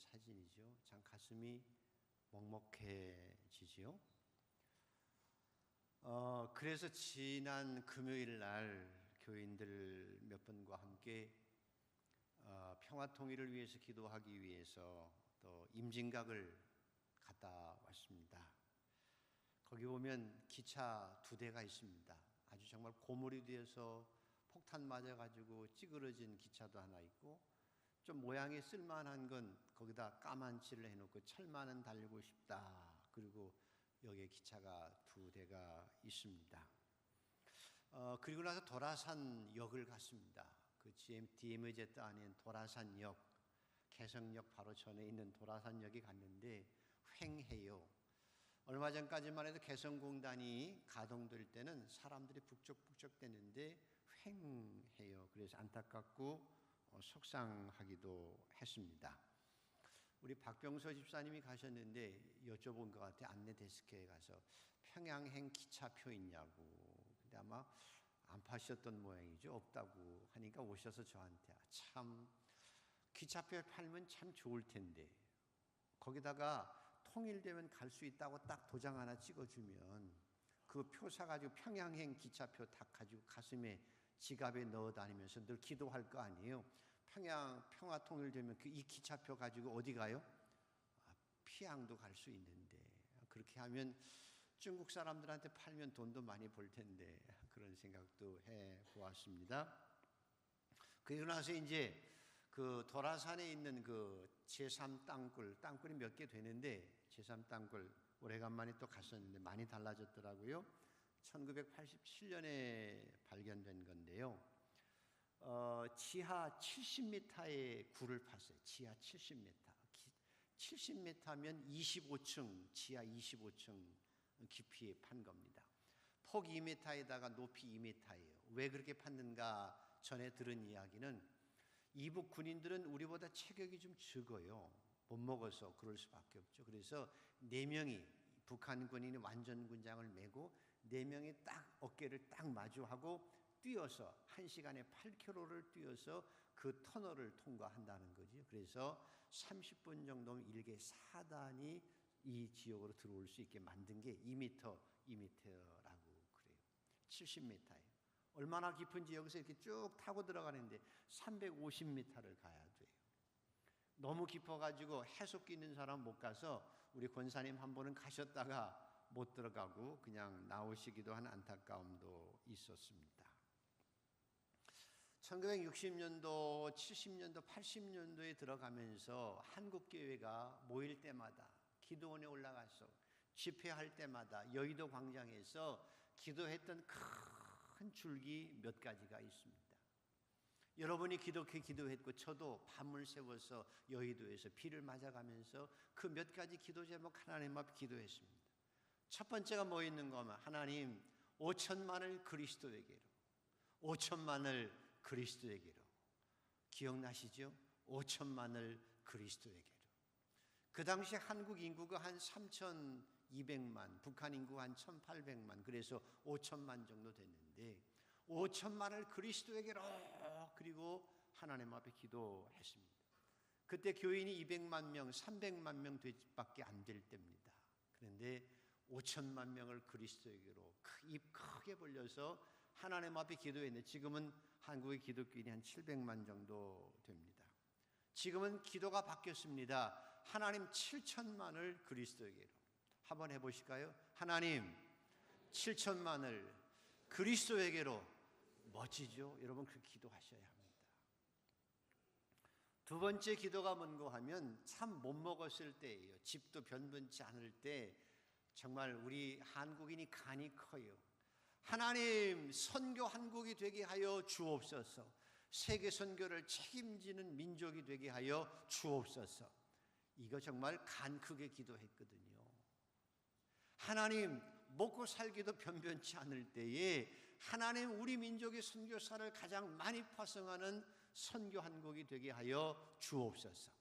사진이죠. 참 가슴이 먹먹해지지요. 그래서 지난 금요일 날 교인들 몇 분과 함께 평화 통일을 위해서 기도하기 위해서 또 임진각을 갔다 왔습니다. 거기 보면 기차 2대가 있습니다. 아주 정말 고물이 되어서 폭탄 맞아가지고 찌그러진 기차도 하나 있고, 좀 모양이 쓸만한 건 거기다 까만칠을 해놓고 철만은 달리고 싶다. 그리고 여기에 기차가 2대가 있습니다. 그리고 나서 도라산역을 갔습니다. 그 DMZ 안에 도라산역, 개성역 바로 전에 있는 도라산역에 갔는데 휑해요. 얼마 전까지만 해도 개성공단이 가동될 때는 사람들이 북적북적 대는데 휑해요. 그래서 안타깝고 속상하기도 했습니다. 우리 박병서 집사님이 가셨는데 여쭤본 것 같아요. 안내 데스크에 가서 평양행 기차표 있냐고. 근데 아마 안 파셨던 모양이죠. 없다고 하니까 오셔서 저한테 참 기차표 팔면 참 좋을 텐데 거기다가 통일되면 갈 수 있다고 딱 도장 하나 찍어주면 그 표 사가지고 평양행 기차표 딱 가지고 가슴에 지갑에 넣어 다니면서 늘 기도할 거 아니에요. 평화 통일되면 이 기차표 가지고 어디 가요? 피양도 갈 수 있는데 그렇게 하면 중국 사람들한테 팔면 돈도 많이 벌 텐데 그런 생각도 해 보았습니다. 그리고 나서 이제 그 도라산에 있는 그 제3 땅굴이 몇 개 되는데 제3 땅굴 오래간만에 또 갔었는데 많이 달라졌더라고요. 1987년에 발견된 건데요. 지하 70m의 굴을 팠어요. 지하 70m. 70m면 25층, 지하 25층 깊이에 판 겁니다. 폭 2m에다가 높이 2m예요. 왜 그렇게 팠는가 전에 들은 이야기는 이북 군인들은 우리보다 체격이 좀 적어요. 못 먹어서 그럴 수밖에 없죠. 그래서 4명이 북한 군인이 완전 군장을 메고 4명이 딱 어깨를 딱 마주하고 뛰어서 1시간에 8km를 뛰어서 그 터널을 통과한다는 거죠. 그래서 30분 정도면 일개 4단이 이 지역으로 들어올 수 있게 만든 게 2m라고 그래요. 70m예요. 얼마나 깊은지 여기서 이렇게 쭉 타고 들어가는데 350m를 가야 돼요. 너무 깊어가지고 해수기 있는 사람 못 가서 우리 권사님 한 번은 가셨다가 못 들어가고 그냥 나오시기도 한 안타까움도 있었습니다. 1960년도, 70년도, 80년도에 들어가면서 한국교회가 모일 때마다 기도원에 올라가서 집회할 때마다 여의도 광장에서 기도했던 큰 줄기 몇 가지가 있습니다. 여러분이 기도했고 저도 밤을 새워서 여의도에서 비를 맞아가면서 그 몇 가지 기도 제목 하나님 앞에 기도했습니다. 첫 번째가 뭐 있는 거면 하나님 5천만을 그리스도에게로, 5천만을 그리스도에게로. 기억나시죠? 5천만을 그리스도에게로. 그 당시 한국 인구가 한 3,200만, 북한 인구가 한 1,800만, 그래서 5천만 정도 됐는데 5천만을 그리스도에게로, 그리고 하나님 앞에 기도했습니다. 그때 교인이 200만 명, 300만 명 밖에 안 될 때입니다. 그런데 5천만 명을 그리스도에게로 입 크게 벌려서 하나님 앞에 기도했는데 지금은 한국의 기독교인이 한 700만 정도 됩니다. 지금은 기도가 바뀌었습니다. 하나님 7천만을 그리스도에게로. 한번 해보실까요? 하나님 7천만을 그리스도에게로. 멋지죠? 여러분 그렇게 기도하셔야 합니다. 두 번째 기도가 뭔가 하면 참 못 먹었을 때예요. 집도 변변치 않을 때 정말 우리 한국인이 간이 커요. 하나님 선교 한국이 되게 하여 주옵소서. 세계 선교를 책임지는 민족이 되게 하여 주옵소서. 이거 정말 간 크게 기도했거든요. 하나님 먹고 살기도 변변치 않을 때에 하나님 우리 민족의 선교사를 가장 많이 파송하는 선교 한국이 되게 하여 주옵소서.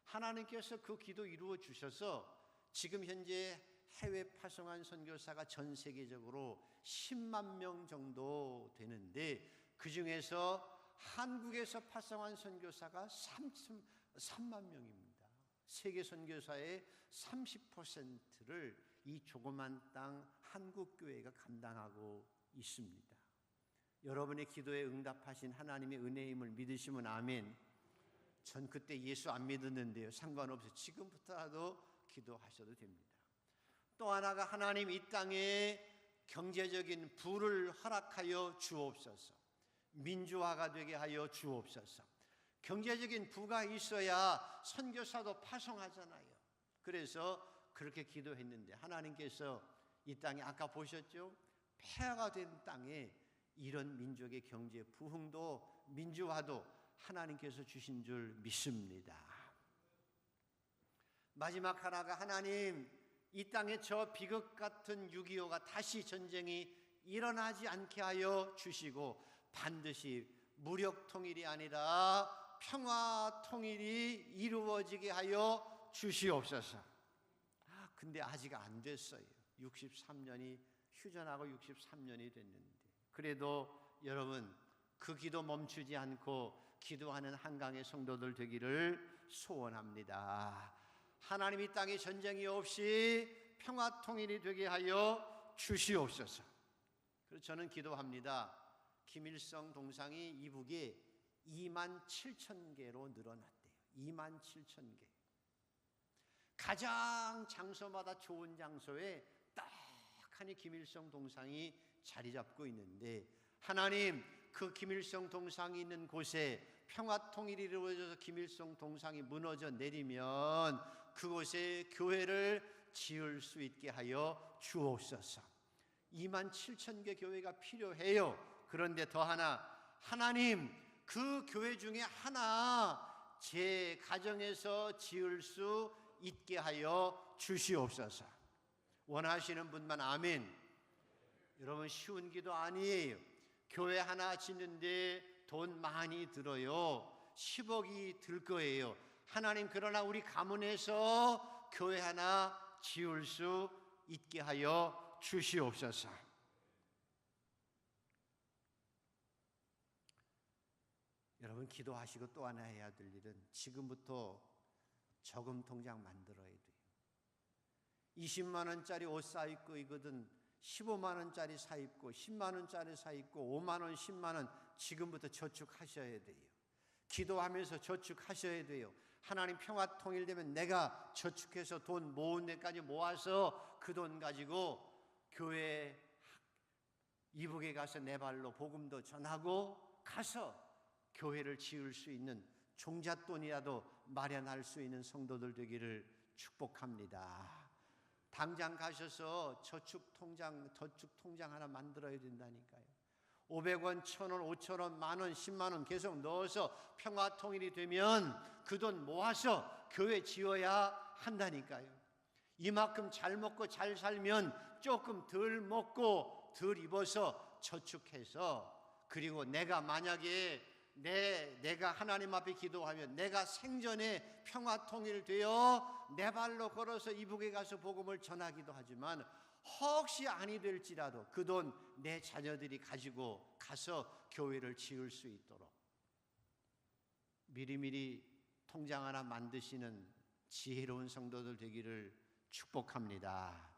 하나님께서 그 기도 이루어 주셔서 지금 현재 해외 파송한 선교사가 전 세계적으로 10만 명 정도 되는데 그 중에서 한국에서 파송한 선교사가 3만 명입니다. 세계 선교사의 30%를 이 조그만 땅 한국 교회가 감당하고 있습니다. 여러분의 기도에 응답하신 하나님의 은혜임을 믿으시면 아멘. 전 그때 예수 안 믿었는데요. 상관없어요. 지금부터라도 기도하셔도 됩니다. 또 하나가 하나님 이 땅에 경제적인 부를 허락하여 주옵소서. 민주화가 되게 하여 주옵소서. 경제적인 부가 있어야 선교사도 파송하잖아요. 그래서 그렇게 기도했는데 하나님께서 이 땅에 아까 보셨죠? 폐허가 된 땅에 이런 민족의 경제 부흥도 민주화도 하나님께서 주신 줄 믿습니다. 마지막 하나가 하나님 이 땅에 저 비극 같은 6.25가 다시 전쟁이 일어나지 않게 하여 주시고 반드시 무력 통일이 아니라 평화 통일이 이루어지게 하여 주시옵소서. 근데 아직 안 됐어요. 63년이 휴전하고 63년이 됐는데 그래도 여러분 그 기도 멈추지 않고 기도하는 한강의 성도들 되기를 소원합니다. 하나님 이 땅에 전쟁이 없이 평화 통일이 되게 하여 주시옵소서. 그래서 저는 기도합니다. 김일성 동상이 이북에 27,000개로 늘어났대요. 27,000개. 가장 장소마다 좋은 장소에 딱하니 김일성 동상이 자리 잡고 있는데 하나님 그 김일성 동상이 있는 곳에 평화 통일이 이루어져서 김일성 동상이 무너져 내리면 그곳에 교회를 지을 수 있게 하여 주옵소서. 27,000개 교회가 필요해요. 그런데 더 하나 하나님 그 교회 중에 하나 제 가정에서 지을 수 있게 하여 주시옵소서. 원하시는 분만 아멘. 여러분 쉬운 기도 아니에요. 교회 하나 짓는데 돈 많이 들어요. 10억이 들 거예요. 하나님 그러나 우리 가문에서 교회 하나 지을 수 있게 하여 주시옵소서. 여러분 기도하시고 또 하나 해야 될 일은 지금부터 저금 통장 만들어야 돼요. 20만 원짜리 옷 사 입고 이거든 15만 원짜리 사 입고 10만 원짜리 사 입고 5만 원 10만 원 지금부터 저축하셔야 돼요. 기도하면서 저축하셔야 돼요. 하나님 평화 통일되면 내가 저축해서 돈 모은 데까지 모아서 그 돈 가지고 교회 이북에 가서 내 발로 복음도 전하고 가서 교회를 지을 수 있는 종잣돈이라도 마련할 수 있는 성도들 되기를 축복합니다. 당장 가셔서 저축통장 하나 만들어야 된다니까요. 500원, 1,000원, 5,000원, 만원, 10만원 계속 넣어서 평화통일이 되면 그 돈 모아서 교회 지어야 한다니까요. 이만큼 잘 먹고 잘 살면 조금 덜 먹고 덜 입어서 저축해서 그리고 내가 만약에 내가 하나님 앞에 기도하면 내가 생전에 평화통일되어 내 발로 걸어서 이북에 가서 복음을 전하기도 하지만 혹시 아니 될지라도 그 돈 내 자녀들이 가지고 가서 교회를 지을 수 있도록 미리미리 통장 하나 만드시는 지혜로운 성도들 되기를 축복합니다.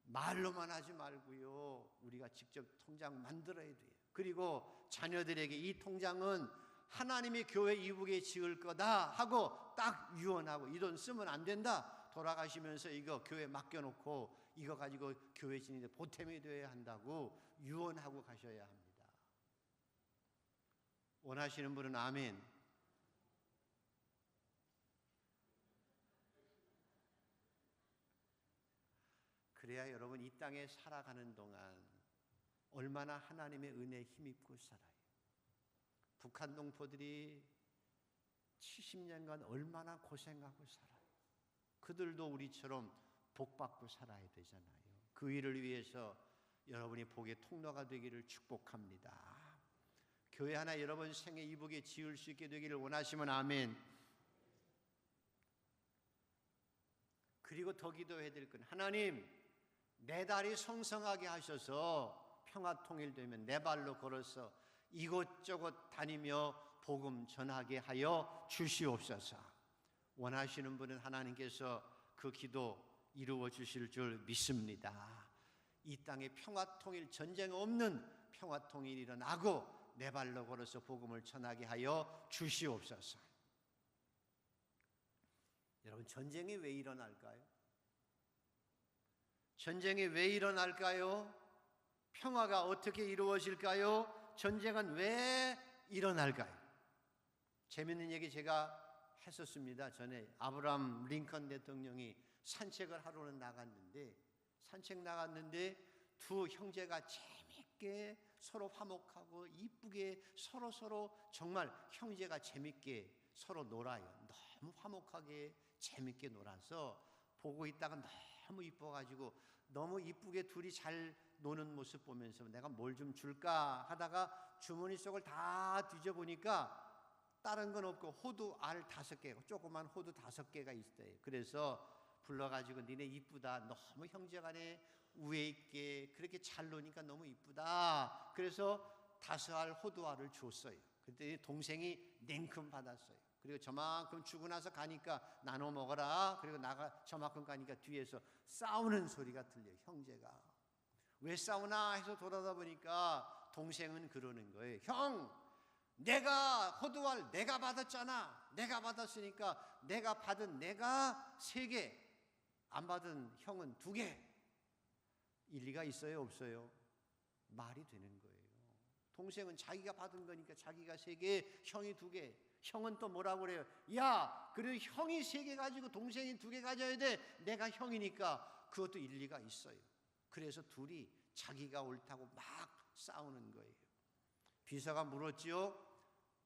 말로만 하지 말고요. 우리가 직접 통장 만들어야 돼요. 그리고 자녀들에게 이 통장은 하나님의 교회 이북에 지을 거다 하고 딱 유언하고 이 돈 쓰면 안 된다. 돌아가시면서 이거 교회 맡겨놓고 이거 가지고 교회 지니는데 보탬이 되어야 한다고 유언하고 가셔야 합니다. 원하시는 분은 아멘. 그래야 여러분 이 땅에 살아가는 동안 얼마나 하나님의 은혜에 힘입고 살아요. 북한 동포들이 70년간 얼마나 고생하고 살아요. 그들도 우리처럼 복받고 살아야 되잖아요. 그 일을 위해서 여러분이 복의 통로가 되기를 축복합니다. 교회 하나 여러분 생애 이북에 지을 수 있게 되기를 원하시면 아멘. 그리고 더 기도해야 될 건 하나님 내 다리 성성하게 하셔서 평화 통일되면 내 발로 걸어서 이곳저곳 다니며 복음 전하게 하여 주시옵소서. 원하시는 분은 하나님께서 그 기도 이루어 주실 줄 믿습니다. 이 땅에 평화 통일, 전쟁 없는 평화 통일이 일어나고 내 발로 걸어서 복음을 전하게 하여 주시옵소서. 여러분, 전쟁이 왜 일어날까요? 전쟁이 왜 일어날까요? 평화가 어떻게 이루어질까요? 전쟁은 왜 일어날까요? 재밌는 얘기 제가 했었습니다. 전에 아브라함 링컨 대통령이 산책을 하러는 산책 나갔는데 두 형제가 재밌게 서로 화목하고 이쁘게 서로 정말 형제가 재밌게 서로 놀아요. 너무 화목하게 재밌게 놀아서 보고 있다가 너무 이뻐가지고 너무 이쁘게 둘이 잘 노는 모습 보면서 내가 뭘 좀 줄까 하다가 주머니 속을 다 뒤져보니까 다른 건 없고 호두 알 5개, 조그만 호두 5개가 있어요. 그래서 불러가지고 니네 이쁘다, 너무 형제간에 우애 있게 그렇게 잘 노니까 너무 이쁘다. 그래서 5알 호두알을 줬어요. 그때 동생이 냉큼 받았어요. 그리고 저만큼 주고 나서 가니까 나눠 먹어라. 그리고 나가 저만큼 가니까 뒤에서 싸우는 소리가 들려요. 형제가 왜 싸우나 해서 돌아다 보니까 동생은 그러는 거예요. 형, 내가 호두알 내가 받았잖아. 내가 받았으니까 내가 받은 내가 3개, 안 받은 형은 2개. 일리가 있어요, 없어요? 말이 되는 거예요. 동생은 자기가 받은 거니까 자기가 3개, 형이 2개. 형은 또 뭐라고 그래요? 야, 그래도 형이 3개 가지고 동생이 2개 가져야 돼. 내가 형이니까. 그것도 일리가 있어요. 그래서 둘이 자기가 옳다고 막 싸우는 거예요. 비서가 물었지요.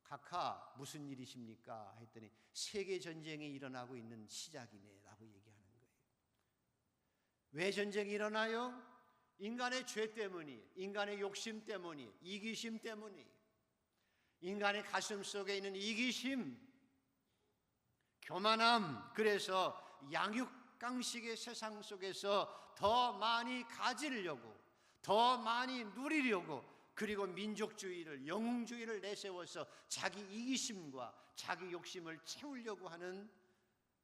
각하 무슨 일이십니까? 했더니 세계 전쟁이 일어나고 있는 시작이네 라고 얘기하는 거예요. 왜 전쟁이 일어나요? 인간의 죄 때문이에요. 인간의 욕심 때문이에요. 이기심 때문이에요. 인간의 가슴 속에 있는 이기심, 교만함. 그래서 양육강식의 세상 속에서 더 많이 가지려고, 더 많이 누리려고, 그리고 민족주의를, 영웅주의를 내세워서 자기 이기심과 자기 욕심을 채우려고 하는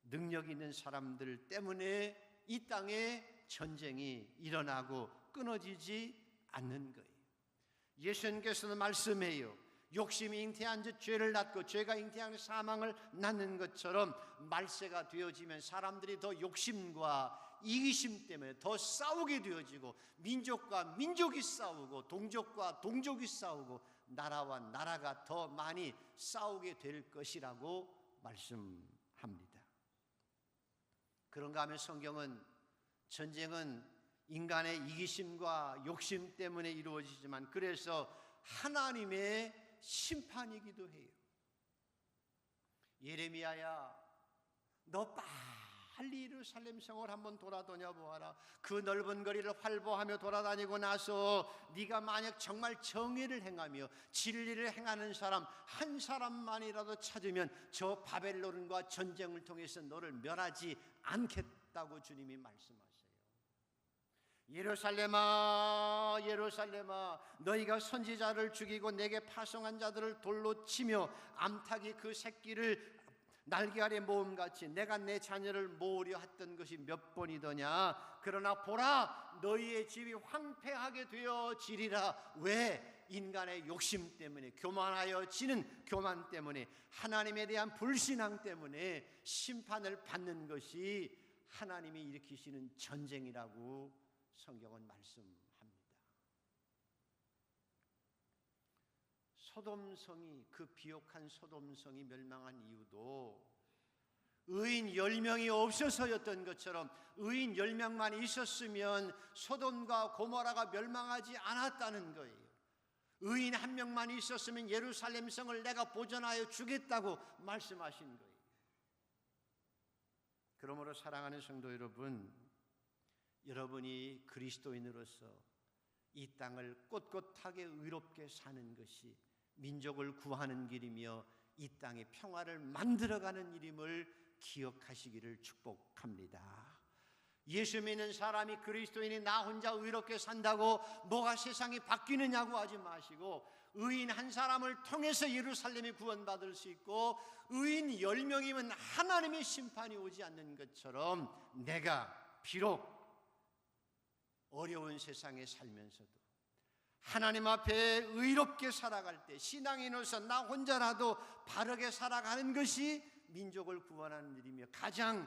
능력 있는 사람들 때문에 이 땅에 전쟁이 일어나고 끊어지지 않는 거예요. 예수님께서는 말씀해요. 욕심이 잉태한 즉 죄를 낳고 죄가 잉태한 사망을 낳는 것처럼 말세가 되어지면 사람들이 더 욕심과 이기심 때문에 더 싸우게 되어지고, 민족과 민족이 싸우고 동족과 동족이 싸우고 나라와 나라가 더 많이 싸우게 될 것이라고 말씀합니다. 그런가 하면 성경은 전쟁은 인간의 이기심과 욕심 때문에 이루어지지만 그래서 하나님의 심판이기도 해요. 예레미야야, 너 빨리 예루살렘 성을 한번 돌아다녀 보아라. 그 넓은 거리를 활보하며 돌아다니고 나서 네가 만약 정말 정의를 행하며 진리를 행하는 사람 한 사람만이라도 찾으면 저 바벨론과 전쟁을 통해서 너를 멸하지 않겠다고 주님이 말씀하세요. 예루살렘아, 예루살렘아, 너희가 선지자를 죽이고 내게 파송한 자들을 돌로 치며 암탉이 그 새끼를 날개 아래 모음같이 내가 내 자녀를 모으려 했던 것이 몇 번이더냐. 그러나 보라, 너희의 집이 황폐하게 되어지리라. 왜? 인간의 욕심 때문에, 교만하여 지는 교만 때문에, 하나님에 대한 불신앙 때문에 심판을 받는 것이 하나님이 일으키시는 전쟁이라고 성경은 말씀합니다. 소돔성이, 그 비옥한 소돔성이 멸망한 이유도 의인 10명이 없어서였던 것처럼 의인 10명만 있었으면 소돔과 고모라가 멸망하지 않았다는 거예요. 의인 1명만 있었으면 예루살렘 성을 내가 보존하여 주겠다고 말씀하신 거예요. 그러므로 사랑하는 성도 여러분, 여러분이 그리스도인으로서 이 땅을 꼿꼿하게 의롭게 사는 것이 민족을 구하는 길이며 이 땅에 평화를 만들어가는 일임을 기억하시기를 축복합니다. 예수 믿는 사람이, 그리스도인이 나 혼자 의롭게 산다고 뭐가 세상이 바뀌느냐고 하지 마시고 의인 한 사람을 통해서 예루살렘이 구원받을 수 있고 의인 10명이면 하나님의 심판이 오지 않는 것처럼 내가 비록 어려운 세상에 살면서도 하나님 앞에 의롭게 살아갈 때 신앙인으로서 나 혼자라도 바르게 살아가는 것이 민족을 구원하는 일이며 가장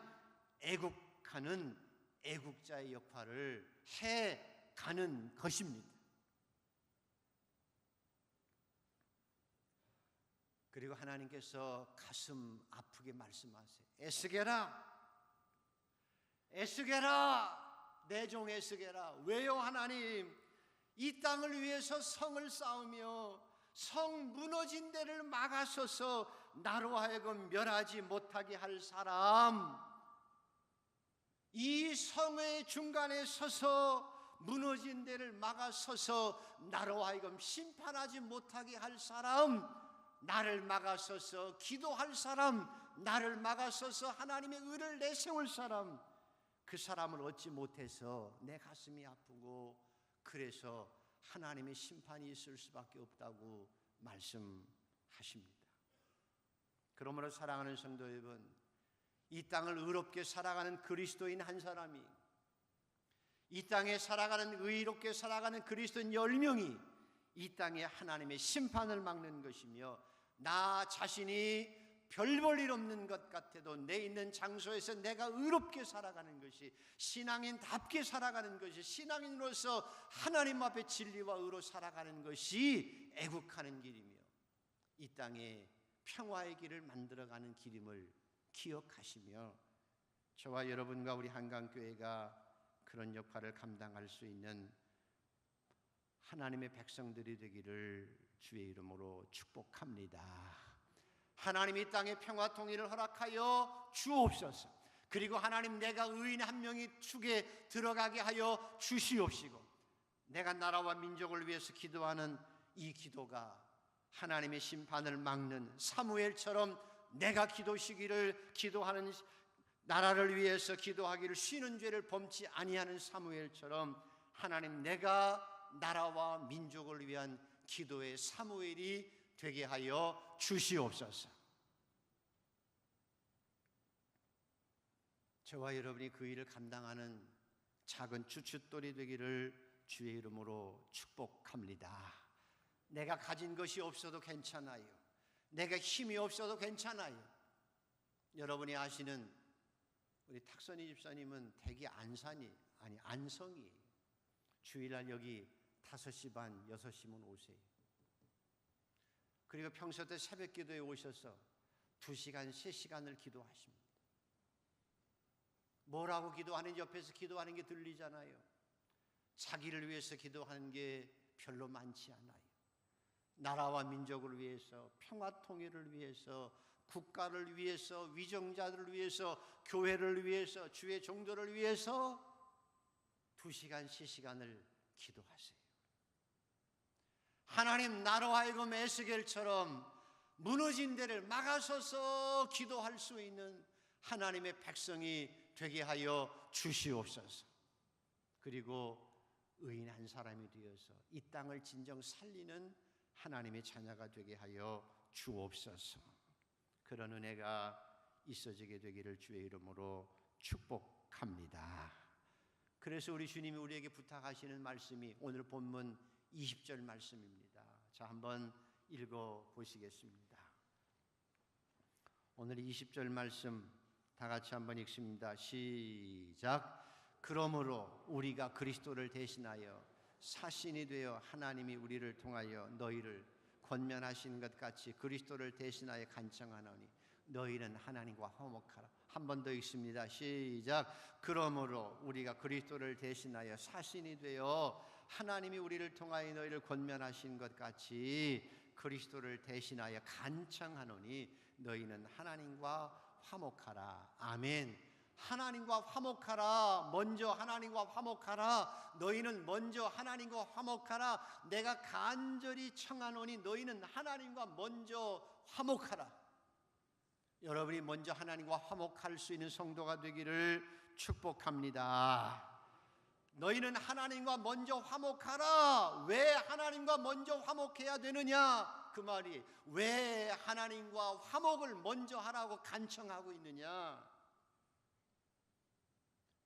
애국하는 애국자의 역할을 해가는 것입니다. 그리고 하나님께서 가슴 아프게 말씀하세요. 애쓰게라 내 종 애쓰게라. 왜요 하나님? 이 땅을 위해서 성을 쌓으며 성 무너진 데를 막아서서 나로 하여금 멸하지 못하게 할 사람, 이 성의 중간에 서서 무너진 데를 막아서서 나로 하여금 심판하지 못하게 할 사람, 나를 막아서서 기도할 사람, 나를 막아서서 하나님의 의를 내세울 사람, 그 사람을 얻지 못해서 내 가슴이 아프고 그래서 하나님의 심판이 있을 수밖에 없다고 말씀하십니다. 그러므로 사랑하는 성도 여러분, 이 땅을 의롭게 살아가는 그리스도인 한 사람이, 이 땅에 살아가는 의롭게 살아가는 그리스도인 10명이 이 땅에 하나님의 심판을 막는 것이며 나 자신이 별 볼 일 없는 것 같아도 내 있는 장소에서 내가 의롭게 살아가는 것이, 신앙인답게 살아가는 것이, 신앙인으로서 하나님 앞에 진리와 의로 살아가는 것이 애국하는 길이며 이 땅에 평화의 길을 만들어가는 길임을 기억하시며 저와 여러분과 우리 한강교회가 그런 역할을 감당할 수 있는 하나님의 백성들이 되기를 주의 이름으로 축복합니다. 하나님이 이 땅에 평화 통일을 허락하여 주옵소서. 그리고 하나님, 내가 의인 한 명이 축에 들어가게 하여 주시옵시고, 내가 나라와 민족을 위해서 기도하는 이 기도가 하나님의 심판을 막는 사무엘처럼 내가 기도하는 나라를 위해서 기도하기를 쉬는 죄를 범치 아니하는 사무엘처럼 하나님, 내가 나라와 민족을 위한 기도의 사무엘이 되게 하여 주시옵소서. 저와 여러분이 그 일을 감당하는 작은 추춧돌이 되기를 주의 이름으로 축복합니다. 내가 가진 것이 없어도 괜찮아요. 내가 힘이 없어도 괜찮아요. 여러분이 아시는 우리 탁선희 집사님은 대기 안성이에요. 주일날 여기 5시 반, 6시면 오세요. 그리고 평소 때 새벽 기도에 오셔서 2시간, 3시간을 기도하십니다. 뭐라고 기도하는지 옆에서 기도하는 게 들리잖아요. 자기를 위해서 기도하는 게 별로 많지 않아요. 나라와 민족을 위해서, 평화 통일을 위해서, 국가를 위해서, 위정자들을 위해서, 교회를 위해서, 주의 종들을 위해서 2시간, 3시간을 기도하세요. 하나님, 나로 하여금 에스겔처럼 무너진 데를 막아서서 기도할 수 있는 하나님의 백성이 되게 하여 주시옵소서. 그리고 의인 한 사람이 되어서 이 땅을 진정 살리는 하나님의 자녀가 되게 하여 주옵소서. 그런 은혜가 있어지게 되기를 주의 이름으로 축복합니다. 그래서 우리 주님이 우리에게 부탁하시는 말씀이 오늘 본문 20절 말씀입니다. 자, 한번 읽어 보시겠습니다. 오늘 20절 말씀 다 같이 한번 읽습니다. 시작. 그러므로 우리가 그리스도를 대신하여 사신이 되어 하나님이 우리를 통하여 너희를 권면하신 것 같이 그리스도를 대신하여 간청하노니 너희는 하나님과 화목하라. 한 번 더 읽습니다. 시작. 그러므로 우리가 그리스도를 대신하여 사신이 되어 하나님이 우리를 통하여 너희를 권면하신 것 같이 그리스도를 대신하여 간청하노니 너희는 하나님과 화목하라. 아멘. 하나님과 화목하라. 먼저 하나님과 화목하라. 너희는 먼저 하나님과 화목하라. 내가 간절히 청하노니 너희는 하나님과 먼저 화목하라. 여러분이 먼저 하나님과 화목할 수 있는 성도가 되기를 축복합니다. 너희는 하나님과 먼저 화목하라. 왜 하나님과 먼저 화목해야 되느냐? 그 말이 왜 하나님과 화목을 먼저 하라고 간청하고 있느냐?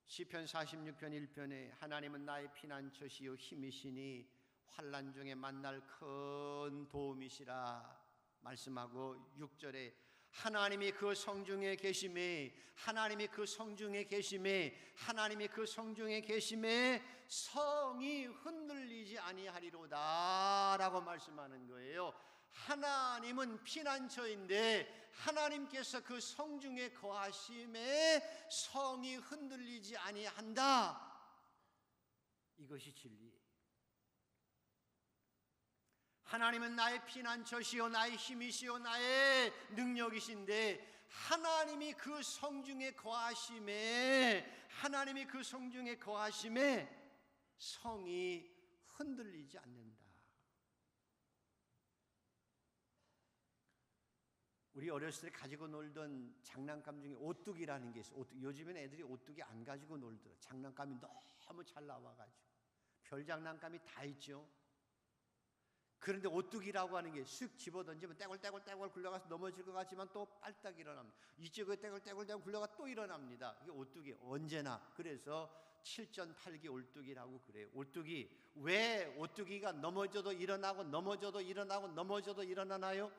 시편 46편 1편에 하나님은 나의 피난처시요 힘이시니 환난 중에 만날 큰 도움이시라 말씀하고 6절에 하나님이 그 성중에 계심에 하나님이 그 성중에 계심에 하나님이 그 성중에 계심에 성이 흔들리지 아니하리로다 라고 말씀하는 거예요. 하나님은 피난처인데 하나님께서 그 성중에 거하심에 성이 흔들리지 아니한다. 이것이 진리예요. 하나님은 나의 피난처시요 나의 힘이시요 나의 능력이신데 하나님이 그 성중에 거하심에 하나님이 그 성중에 거하심에 성이 흔들리지 않는다. 우리 어렸을 때 가지고 놀던 장난감 중에 오뚜기라는 게 있어요. 요즘엔 애들이 오뚜기 안 가지고 놀더라. 장난감이 너무 잘 나와가지고 별 장난감이 다 있죠. 그런데 오뚜기라고 하는 게 쓱 집어던지면 떼굴떼굴 굴러가서 넘어질 것 같지만 또 빨딱 일어납니다. 이쪽에 떼굴떼굴 굴러가 또 일어납니다. 이게 오뚜기 언제나. 그래서 7전8기 오뚜기라고 그래요. 오뚜기 왜 오뚜기가 넘어져도 일어나고 넘어져도 일어나고 넘어져도 일어나나요?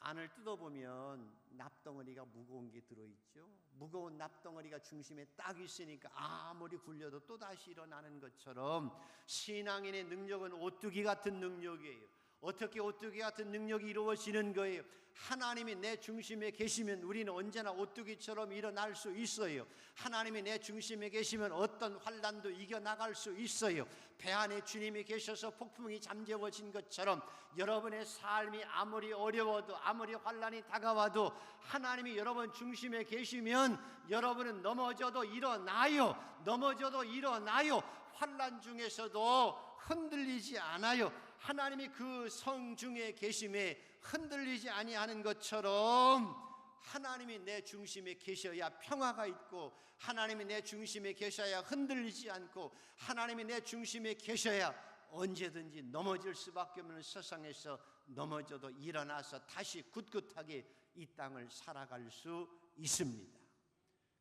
안을 뜯어보면 납덩어리가 무거운 게 들어있죠. 무거운 납덩어리가 중심에 딱 있으니까 아무리 굴려도 또다시 일어나는 것처럼 신앙인의 능력은 오뚜기 같은 능력이에요. 어떻게 오뚜기 같은 능력이 이루어지는 거예요? 하나님이 내 중심에 계시면 우리는 언제나 오뚜기처럼 일어날 수 있어요. 하나님이 내 중심에 계시면 어떤 환난도 이겨나갈 수 있어요. 배 안에 주님이 계셔서 폭풍이 잠재워진 것처럼 여러분의 삶이 아무리 어려워도 아무리 환난이 다가와도 하나님이 여러분 중심에 계시면 여러분은 넘어져도 일어나요. 넘어져도 일어나요. 환난 중에서도 흔들리지 않아요. 하나님이 그 성중에 계심에 흔들리지 아니하는 것처럼 하나님이 내 중심에 계셔야 평화가 있고 하나님이 내 중심에 계셔야 흔들리지 않고 하나님이 내 중심에 계셔야 언제든지 넘어질 수밖에 없는 세상에서 넘어져도 일어나서 다시 굳굳하게 이 땅을 살아갈 수 있습니다.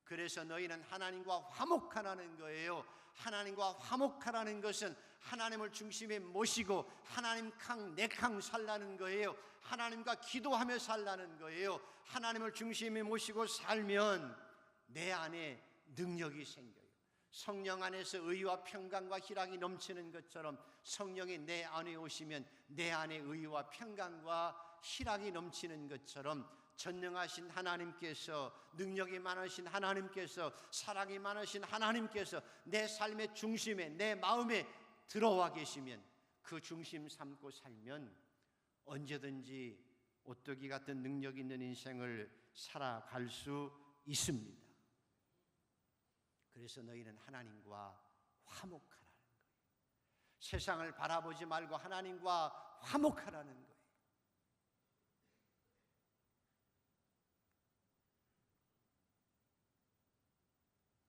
그래서 너희는 하나님과 화목하라는 거예요. 하나님과 화목하라는 것은 하나님을 중심에 모시고 하나님 캉 내 캉 살라는 거예요. 하나님과 기도하며 살라는 거예요. 하나님을 중심에 모시고 살면 내 안에 능력이 생겨요. 성령 안에서 의와 평강과 희락이 넘치는 것처럼 성령이 내 안에 오시면 내 안에 의와 평강과 희락이 넘치는 것처럼 전능하신 하나님께서 능력이 많으신 하나님께서 사랑이 많으신 하나님께서 내 삶의 중심에 내 마음에 들어와 계시면 그 중심 삼고 살면 언제든지 오뚜기 같은 능력 있는 인생을 살아갈 수 있습니다. 그래서 너희는 하나님과 화목하라는 거예요. 세상을 바라보지 말고 하나님과 화목하라는 거예요.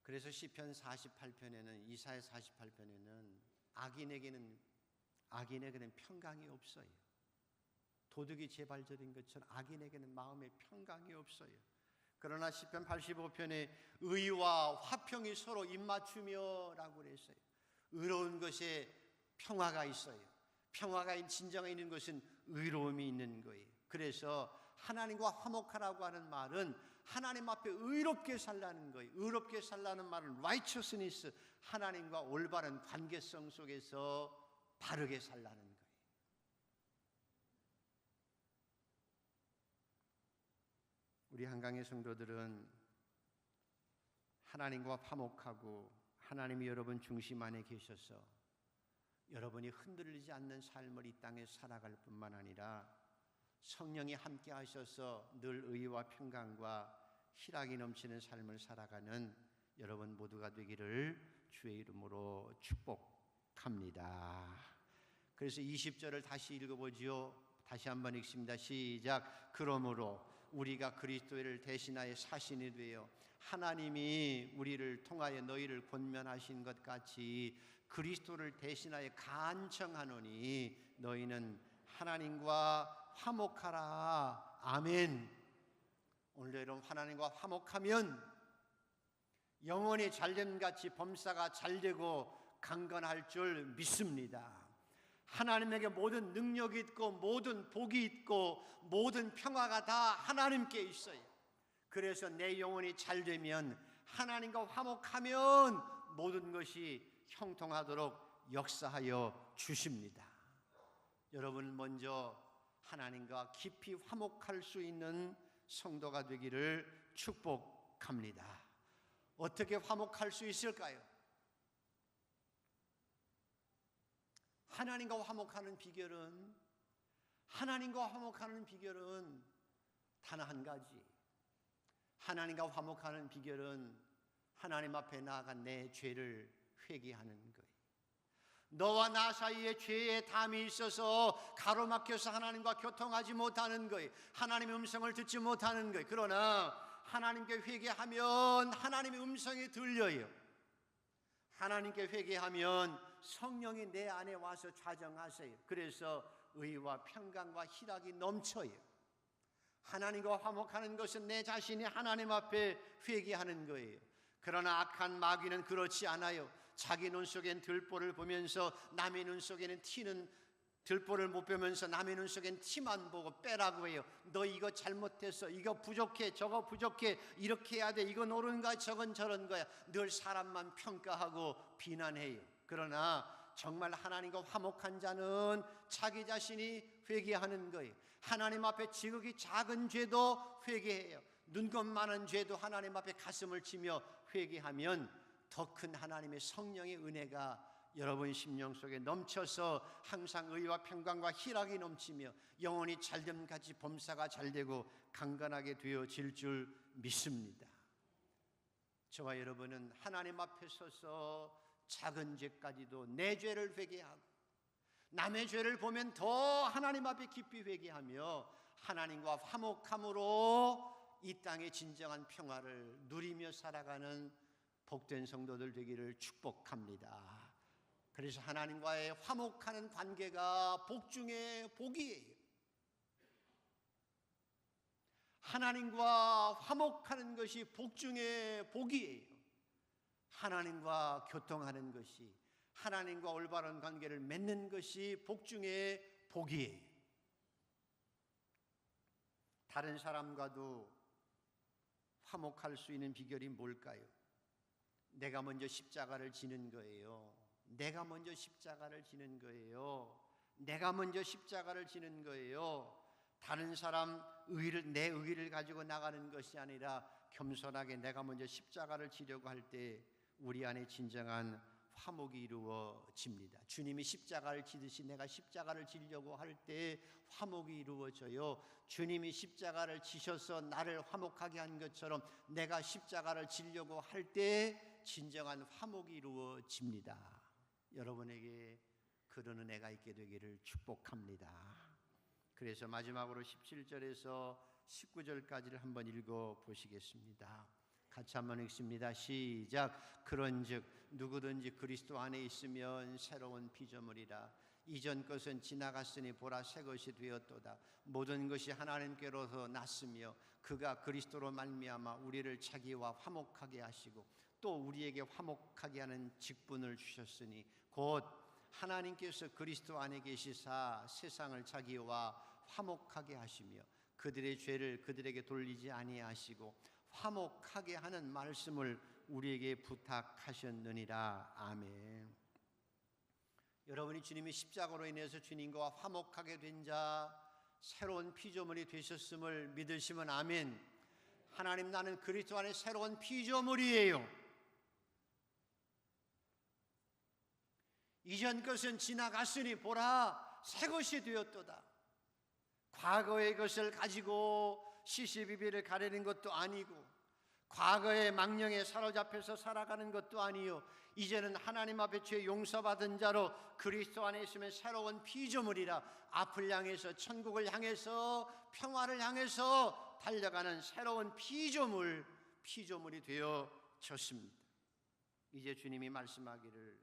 그래서 시편 48편에는 이사야 48편에는 악인에게는 평강이 없어요. 도둑이 재발절인 것처럼 악인에게는 마음에 평강이 없어요. 그러나 시편 85편에 의와 화평이 서로 입맞추며라고 그랬어요. 의로운 것에 평화가 있어요. 평화가 진정에 있는 것은 의로움이 있는 거예요. 그래서 하나님과 화목하라고 하는 말은 하나님 앞에 의롭게 살라는 거예요. 의롭게 살라는 말은 righteousness, 하나님과 올바른 관계성 속에서 바르게 살라는 거예요. 우리 한강의 성도들은 하나님과 화목하고 하나님이 여러분 중심 안에 계셔서 여러분이 흔들리지 않는 삶을 이 땅에 살아갈 뿐만 아니라 성령이 함께 하셔서 늘 의와 평강과 희락이 넘치는 삶을 살아가는 여러분 모두가 되기를 주의 이름으로 축복합니다. 그래서 20절을 다시 읽어보지요. 다시 한번 읽습니다. 시작. 그러므로 우리가 그리스도를 대신하여 사신이 되어 하나님이 우리를 통하여 너희를 권면하신 것 같이 그리스도를 대신하여 간청하노니 너희는 하나님과 화목하라. 아멘. 오늘도 여러분 하나님과 화목하면 영원히 잘됨같이 범사가 잘되고 강건할 줄 믿습니다. 하나님에게 모든 능력이 있고 모든 복이 있고 모든 평화가 다 하나님께 있어요. 그래서 내 영혼이 잘되면 하나님과 화목하면 모든 것이 형통하도록 역사하여 주십니다. 여러분 먼저 하나님과 깊이 화목할 수 있는 성도가 되기를 축복합니다. 어떻게 화목할 수 있을까요? 하나님과 화목하는 비결은 단 한 가지. 하나님과 화목하는 비결은 하나님 앞에 나아가 내 죄를 회개하는 거예요. 너와 나 사이에 죄의 담이 있어서 가로막혀서 하나님과 교통하지 못하는 거예요. 하나님의 음성을 듣지 못하는 거예요. 그러나 하나님께 회개하면 하나님의 음성이 들려요. 하나님께 회개하면 성령이 내 안에 와서 좌정하세요. 그래서 의와 평강과 희락이 넘쳐요. 하나님과 화목하는 것은 내 자신이 하나님 앞에 회개하는 거예요. 그러나 악한 마귀는 그렇지 않아요. 자기 눈 속엔 들보를 보면서 남의 눈 속에는 티는 들보를 못 보면서 남의 눈 속엔 티만 보고 빼라고 해요. 너 이거 잘못했어. 이거 부족해. 저거 부족해. 이렇게 해야 돼. 이건 옳은 거야. 저건 저런 거야. 늘 사람만 평가하고 비난해요. 그러나 정말 하나님과 화목한 자는 자기 자신이 회개하는 거예요. 하나님 앞에 지극히 작은 죄도 회개해요. 눈곱 많은 죄도 하나님 앞에 가슴을 치며 회개하면 더 큰 하나님의 성령의 은혜가 여러분 심령 속에 넘쳐서 항상 의와 평강과 희락이 넘치며 영혼이 잘됨같이 범사가 잘되고 강건하게 되어질 줄 믿습니다. 저와 여러분은 하나님 앞에 서서 작은 죄까지도 내 죄를 회개하고 남의 죄를 보면 더 하나님 앞에 깊이 회개하며 하나님과 화목함으로 이 땅의 진정한 평화를 누리며 살아가는 복된 성도들 되기를 축복합니다. 그래서 하나님과의 화목하는 관계가 복 중에 복이에요. 하나님과 화목하는 것이 복 중에 복이에요. 하나님과 교통하는 것이, 하나님과 올바른 관계를 맺는 것이 복 중에 복이에요. 다른 사람과도 화목할 수 있는 비결이 뭘까요? 내가 먼저 십자가를 지는 거예요. 내가 먼저 십자가를 지는 거예요. 내가 먼저 십자가를 지는 거예요. 다른 사람 내 의의를 가지고 나가는 것이 아니라 겸손하게 내가 먼저 십자가를 지려고 할 때 우리 안에 진정한 화목이 이루어집니다. 주님이 십자가를 지듯이 내가 십자가를 지려고 할 때 화목이 이루어져요. 주님이 십자가를 지셔서 나를 화목하게 한 것처럼 내가 십자가를 지려고 할 때 진정한 화목이 이루어집니다. 여러분에게 그런 은혜가 있게 되기를 축복합니다. 그래서 마지막으로 17절에서 19절까지를 한번 읽어보시겠습니다. 같이 한번 읽습니다. 시작. 그런즉 누구든지 그리스도 안에 있으면 새로운 피조물이라. 이전 것은 지나갔으니 보라 새 것이 되었도다. 모든 것이 하나님께로서 났으며 그가 그리스도로 말미암아 우리를 자기와 화목하게 하시고 또 우리에게 화목하게 하는 직분을 주셨으니 곧 하나님께서 그리스도 안에 계시사 세상을 자기와 화목하게 하시며 그들의 죄를 그들에게 돌리지 아니하시고 화목하게 하는 말씀을 우리에게 부탁하셨느니라. 아멘. 여러분이 주님이 십자가로 인해서 주님과 화목하게 된 자, 새로운 피조물이 되셨음을 믿으시면 아멘. 하나님, 나는 그리스도 안에 새로운 피조물이에요. 이전 것은 지나갔으니 보라 새 것이 되었도다. 과거의 것을 가지고 시시비비를 가리는 것도 아니고 과거의 망령에 사로잡혀서 살아가는 것도 아니요, 이제는 하나님 앞에 죄 용서받은 자로 그리스도 안에 있으면 새로운 피조물이라. 앞을 향해서 천국을 향해서 평화를 향해서 달려가는 새로운 피조물이 되어졌습니다. 이제 주님이 말씀하기를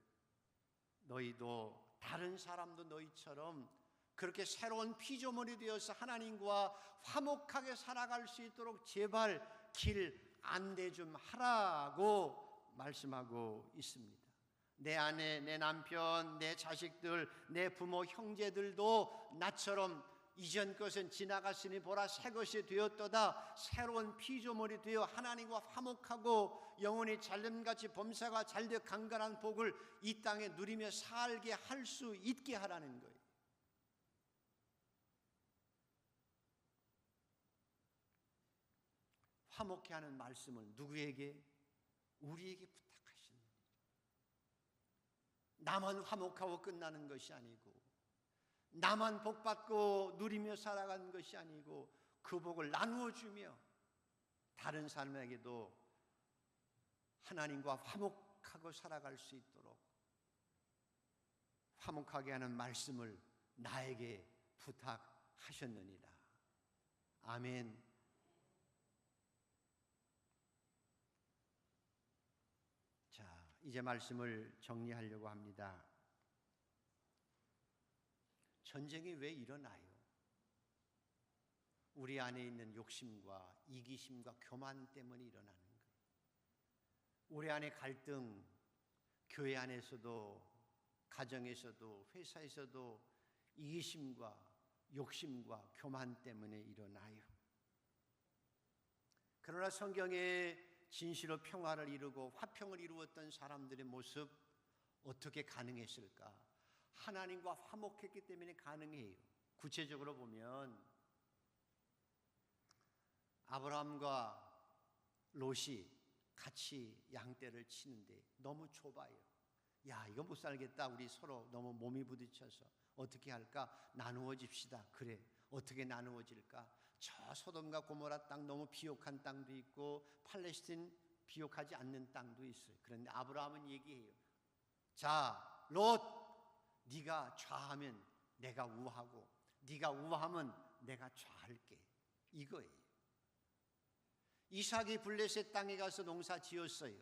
너희도 다른 사람도 너희처럼 그렇게 새로운 피조물이 되어서 하나님과 화목하게 살아갈 수 있도록 제발 길 안내 좀 하라고 말씀하고 있습니다. 내 아내, 내 남편, 내 자식들, 내 부모, 형제들도 나처럼 이전 것은 지나갔으니 보라 새 것이 되었도다. 새로운 피조물이 되어 하나님과 화목하고 영혼이 잘됨같이 범사가 잘되어 강건한 복을 이 땅에 누리며 살게 할 수 있게 하라는 거예요. 화목케 하는 말씀을 누구에게? 우리에게 부탁하시는 거예요. 나만 화목하고 끝나는 것이 아니고, 나만 복받고 누리며 살아가는 것이 아니고, 그 복을 나누어 주며 다른 사람에게도 하나님과 화목하고 살아갈 수 있도록 화목하게 하는 말씀을 나에게 부탁하셨느니라. 아멘. 자, 이제 말씀을 정리하려고 합니다. 전쟁이 왜 일어나요? 우리 안에 있는 욕심과 이기심과 교만 때문에 일어나는 거예요. 우리 안에 갈등, 교회 안에서도, 가정에서도, 회사에서도 이기심과 욕심과 교만 때문에 일어나요. 그러나 성경에 진실로 평화를 이루고 화평을 이루었던 사람들의 모습 어떻게 가능했을까? 하나님과 화목했기 때문에 가능해요. 구체적으로 보면 아브라함과 롯이 같이 양떼를 치는데 너무 좁아요. 야, 이거 못 살겠다. 우리 서로 너무 몸이 부딪혀서 어떻게 할까? 나누어집시다. 그래, 어떻게 나누어질까? 저 소돔과 고모라 땅 너무 비옥한 땅도 있고 팔레스틴 비옥하지 않는 땅도 있어요. 그런데 아브라함은 얘기해요. 자, 롯, 네가 좌하면 내가 우하고 네가 우하면 내가 좌할게. 이거예요. 이삭이 블레셋 땅에 가서 농사 지었어요.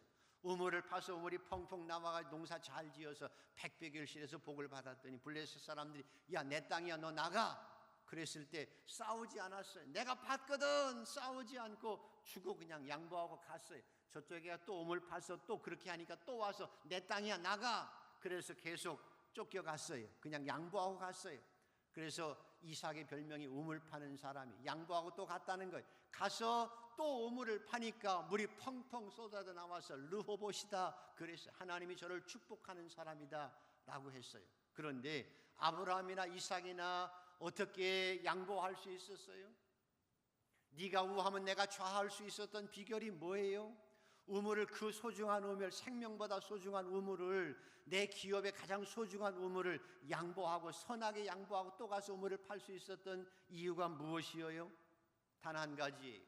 우물을 파서 우물이 펑펑 나와가 농사 잘 지어서 백배결실에서 복을 받았더니 블레셋 사람들이 야, 내 땅이야, 너 나가. 그랬을 때 싸우지 않았어요. 내가 받거든. 싸우지 않고 주고 그냥 양보하고 갔어요. 저쪽에 또 우물 파서 또 그렇게 하니까 또 와서 내 땅이야, 나가. 그래서 계속 쫓겨갔어요. 그냥 양보하고 갔어요. 그래서 이삭의 별명이 우물 파는 사람이, 양보하고 또 갔다는 거예요. 가서 또 우물을 파니까 물이 펑펑 쏟아져 나와서 르호봇이다 그랬어요. 하나님이 저를 축복하는 사람이다 라고 했어요. 그런데 아브라함이나 이삭이나 어떻게 양보할 수 있었어요? 네가 우하면 내가 좌할 수 있었던 비결이 뭐예요? 우물을, 그 소중한 우물, 생명보다 소중한 우물을, 내 기업의 가장 소중한 우물을 양보하고 선하게 양보하고 또 가서 우물을 팔 수 있었던 이유가 무엇이에요? 단 한 가지.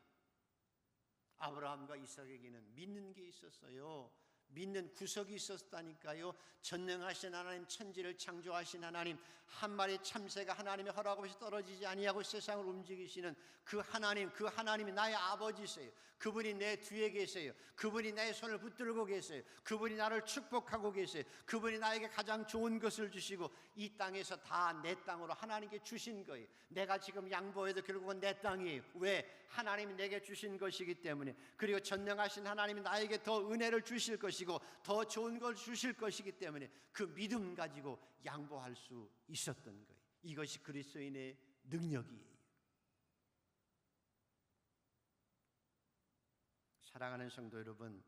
아브라함과 이삭에게는 믿는 게 있었어요. 믿는 구석이 있었다니까요. 전능하신 하나님, 천지를 창조하신 하나님, 한 마리 참새가 하나님의 허락 없이 떨어지지 아니하고 세상을 움직이시는 그 하나님이 나의 아버지세요. 그분이 내 뒤에 계세요. 그분이 나의 손을 붙들고 계세요. 그분이 나를 축복하고 계세요. 그분이 나에게 가장 좋은 것을 주시고 이 땅에서 다 내 땅으로 하나님께 주신 거예요. 내가 지금 양보해도 결국은 내 땅이에요. 왜? 하나님이 내게 주신 것이기 때문에. 그리고 전능하신 하나님이 나에게 더 은혜를 주실 것이고 더 좋은 걸 주실 것이기 때문에 그 믿음 가지고 양보할 수 있었던 거예요. 이것이 그리스도인의 능력이에요. 사랑하는 성도 여러분,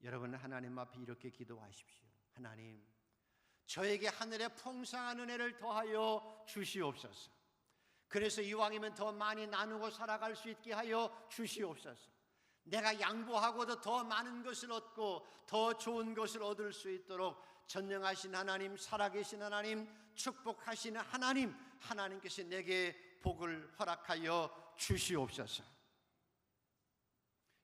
여러분은 하나님 앞에 이렇게 기도하십시오. 하나님, 저에게 하늘의 풍성한 은혜를 더하여 주시옵소서. 그래서 이왕이면 더 많이 나누고 살아갈 수 있게 하여 주시옵소서. 내가 양보하고도 더 많은 것을 얻고 더 좋은 것을 얻을 수 있도록 전능하신 하나님, 살아계신 하나님, 축복하시는 하나님, 하나님께서 내게 복을 허락하여 주시옵소서.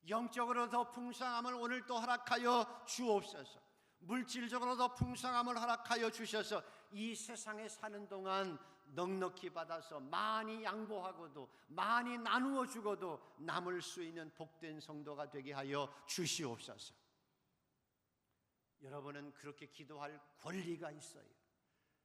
영적으로 더 풍성함을 오늘 또 허락하여 주옵소서. 물질적으로 더 풍성함을 허락하여 주셔서 이 세상에 사는 동안 넉넉히 받아서 많이 양보하고도 많이 나누어 주고도 남을 수 있는 복된 성도가 되게 하여 주시옵소서. 여러분은 그렇게 기도할 권리가 있어요.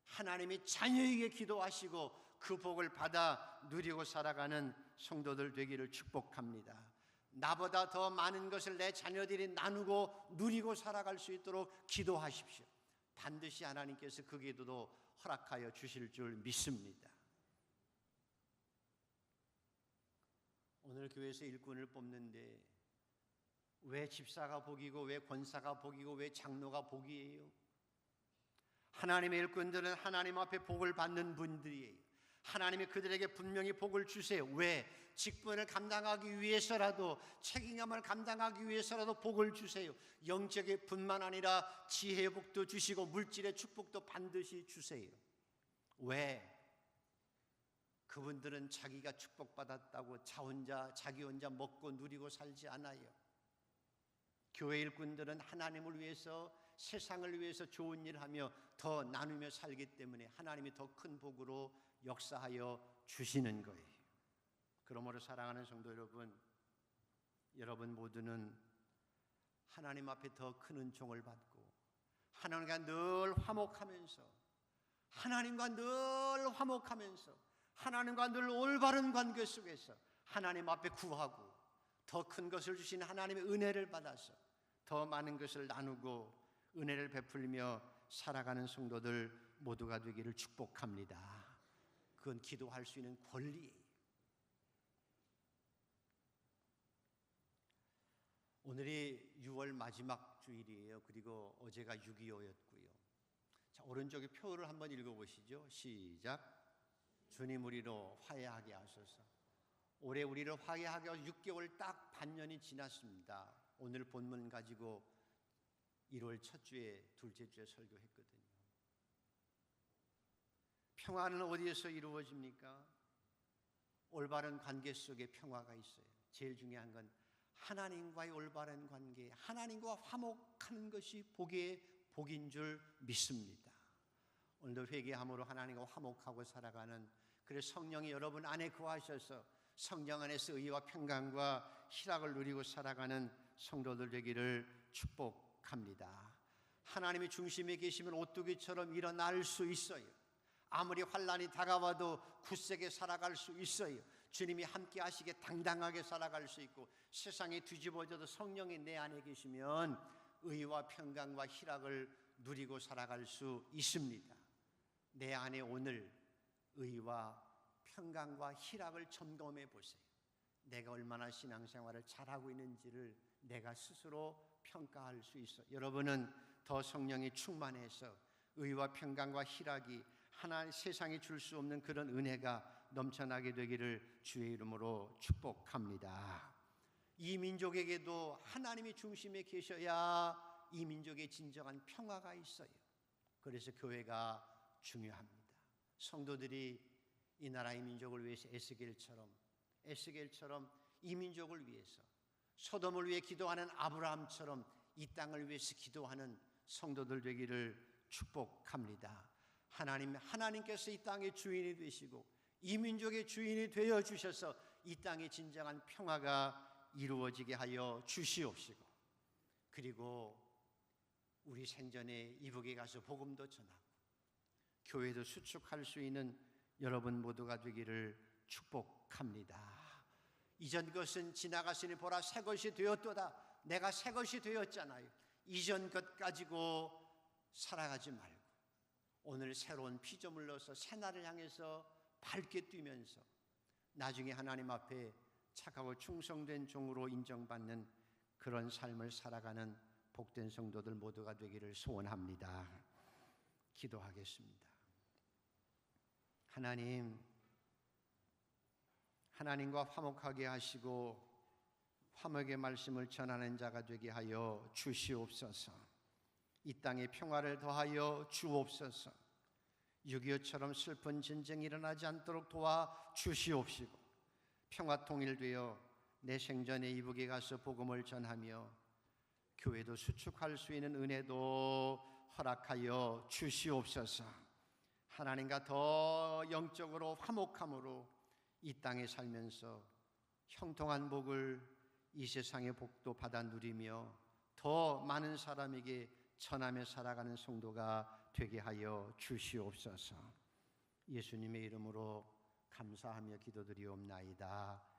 하나님이 자녀에게 기도하시고 그 복을 받아 누리고 살아가는 성도들 되기를 축복합니다. 나보다 더 많은 것을 내 자녀들이 나누고 누리고 살아갈 수 있도록 기도하십시오. 반드시 하나님께서 그 기도도 허락하여 주실 줄 믿습니다. 오늘 교회에서 일꾼을 뽑는데 왜 집사가 복이고 왜 권사가 복이고 왜 장로가 복이에요? 하나님의 일꾼들은 하나님 앞에 복을 받는 분들이에요. 하나님이 그들에게 분명히 복을 주세요. 왜? 직분을 감당하기 위해서라도, 책임감을 감당하기 위해서라도 복을 주세요. 영적의 분만 아니라 지혜의 복도 주시고 물질의 축복도 반드시 주세요. 왜? 그분들은 자기가 축복받았다고 자기 혼자 먹고 누리고 살지 않아요. 교회 일꾼들은 하나님을 위해서, 세상을 위해서 좋은 일을 하며 더 나누며 살기 때문에 하나님이 더 큰 복으로 역사하여 주시는 거예요. 그러므로 사랑하는 성도 여러분, 여러분 모두는 하나님 앞에 더 큰 은총을 받고 하나님과 늘 화목하면서 하나님과 늘 올바른 관계 속에서 하나님 앞에 구하고 더 큰 것을 주신 하나님의 은혜를 받아서 더 많은 것을 나누고 은혜를 베풀며 살아가는 성도들 모두가 되기를 축복합니다. 그건 기도할 수 있는 권리예요. 오늘이 6월 마지막 주일이에요. 그리고 어제가 6.25였고요. 자, 오른쪽에 표를 한번 읽어보시죠. 시작. 주님 우리로 화해하게 하소서. 올해 우리를 화해하게 하셔서 6개월 딱 반년이 지났습니다. 오늘 본문 가지고 1월 첫 주에 둘째 주에 설교했거든요. 평화는 어디에서 이루어집니까? 올바른 관계 속에 평화가 있어요. 제일 중요한 건 하나님과의 올바른 관계, 하나님과 화목하는 것이 복인 줄 믿습니다. 오늘도 회개함으로 하나님과 화목하고 살아가는, 그래서 성령이 여러분 안에 거하셔서 성령 안에서 의와 평강과 희락을 누리고 살아가는 성도들 되기를 축복합니다. 하나님의 중심에 계시면 오뚜기처럼 일어날 수 있어요. 아무리 환난이 다가와도 굳세게 살아갈 수 있어요. 주님이 함께 하시게 당당하게 살아갈 수 있고, 세상이 뒤집어져도 성령이 내 안에 계시면 의와 평강과 희락을 누리고 살아갈 수 있습니다. 내 안에 오늘 의와 평강과 희락을 점검해 보세요. 내가 얼마나 신앙생활을 잘하고 있는지를 내가 스스로 평가할 수 있어요. 여러분은 더 성령이 충만해서 의와 평강과 희락이 하나님 세상이 줄 수 없는 그런 은혜가 넘쳐나게 되기를 주의 이름으로 축복합니다. 이 민족에게도 하나님이 중심에 계셔야 이 민족의 진정한 평화가 있어요. 그래서 교회가 중요합니다. 성도들이 이 나라의 민족을 위해서 에스겔처럼 이 민족을 위해서, 소돔을 위해 기도하는 아브라함처럼 이 땅을 위해서 기도하는 성도들 되기를 축복합니다. 하나님께서 이 땅의 주인이 되시고 이 민족의 주인이 되어 주셔서 이 땅의 진정한 평화가 이루어지게 하여 주시옵시고, 그리고 우리 생전에 이북에 가서 복음도 전하고 교회도 수축할 수 있는 여러분 모두가 되기를 축복합니다. 이전 것은 지나갔으니 보라 새 것이 되었도다. 내가 새 것이 되었잖아요. 이전 것 가지고 살아가지 말고 오늘 새로운 피조물 넣어서 새날을 향해서 밝게 뛰면서 나중에 하나님 앞에 착하고 충성된 종으로 인정받는 그런 삶을 살아가는 복된 성도들 모두가 되기를 소원합니다. 기도하겠습니다. 하나님과 화목하게 하시고 화목의 말씀을 전하는 자가 되게 하여 주시옵소서. 이 땅에 평화를 더하여 주옵소서. 6.25처럼 슬픈 전쟁이 일어나지 않도록 도와주시옵시고, 평화 통일되어 내 생전에 이북에 가서 복음을 전하며 교회도 수축할 수 있는 은혜도 허락하여 주시옵소서. 하나님과 더 영적으로 화목함으로 이 땅에 살면서 형통한 복을, 이 세상의 복도 받아 누리며 더 많은 사람에게 전하며 살아가는 성도가 되게 하여 주시옵소서. 예수님의 이름으로 감사하며 기도드리옵나이다.